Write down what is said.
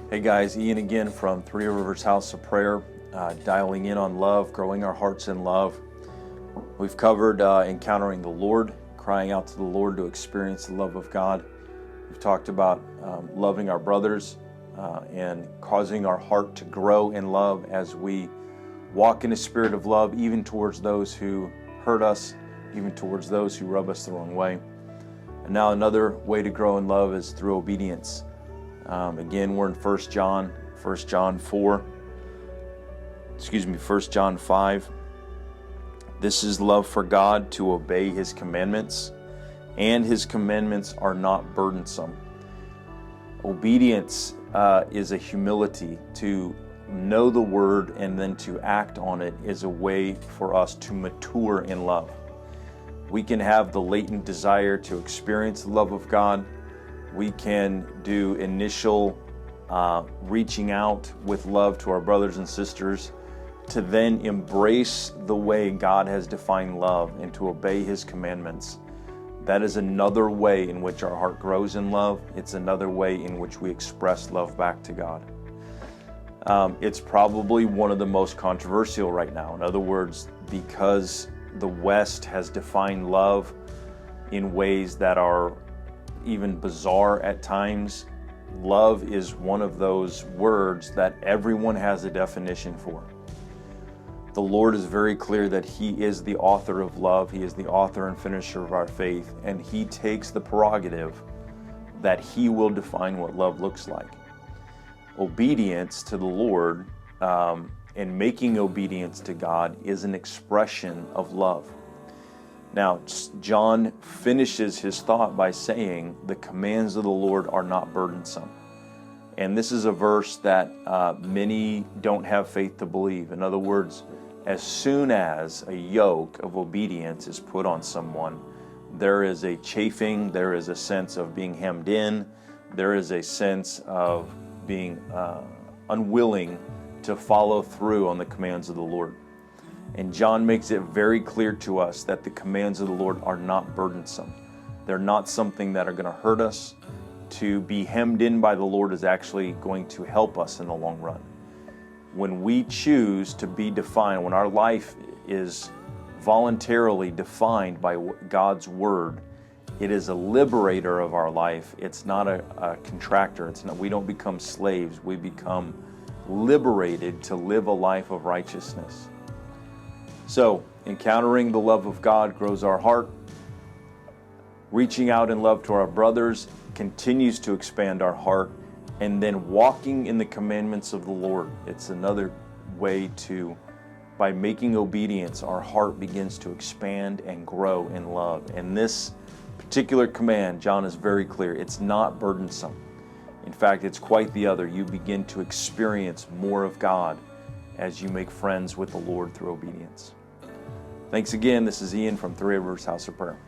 Hey guys, Ian again from Three Rivers House of Prayer, dialing in on love, growing our hearts in love. We've covered encountering the Lord, crying out to the Lord to experience the love of God. We've talked about loving our brothers and causing our heart to grow in love as we walk in a spirit of love, even towards those who hurt us, even towards those who rub us the wrong way. And now another way to grow in love is through obedience. Again, we're in 1 John 5. This is love for God, to obey His commandments, and His commandments are not burdensome. Obedience is a humility. To know the Word and then to act on it is a way for us to mature in love. We can have the latent desire to experience the love of God. We can do initial reaching out with love to our brothers and sisters, to then embrace the way God has defined love and to obey His commandments. That is another way in which our heart grows in love. It's another way in which we express love back to God. It's probably one of the most controversial right now. In other words, because the West has defined love in ways that are even bizarre at times, love is one of those words that everyone has a definition for. The Lord is very clear that He is the author of love. He is the author and finisher of our faith, and He takes the prerogative that He will define what love looks like. Obedience to the Lord and making obedience to God is an expression of love. Now, John finishes his thought by saying, the commands of the Lord are not burdensome. And this is a verse that many don't have faith to believe. In other words, as soon as a yoke of obedience is put on someone, there is a chafing, there is a sense of being hemmed in, there is a sense of being unwilling to follow through on the commands of the Lord. And John makes it very clear to us that the commands of the Lord are not burdensome. They're not something that are going to hurt us. To be hemmed in by the Lord is actually going to help us in the long run. When we choose to be defined, when our life is voluntarily defined by God's Word, it is a liberator of our life. It's not a contractor. We don't become slaves. We become liberated to live a life of righteousness. So, encountering the love of God grows our heart. Reaching out in love to our brothers continues to expand our heart. And then walking in the commandments of the Lord, it's another way to, by making obedience, our heart begins to expand and grow in love. And this particular command, John is very clear, it's not burdensome. In fact, it's quite the other. You begin to experience more of God as you make friends with the Lord through obedience. Thanks again. This is Ian from Three Rivers House of Prayer.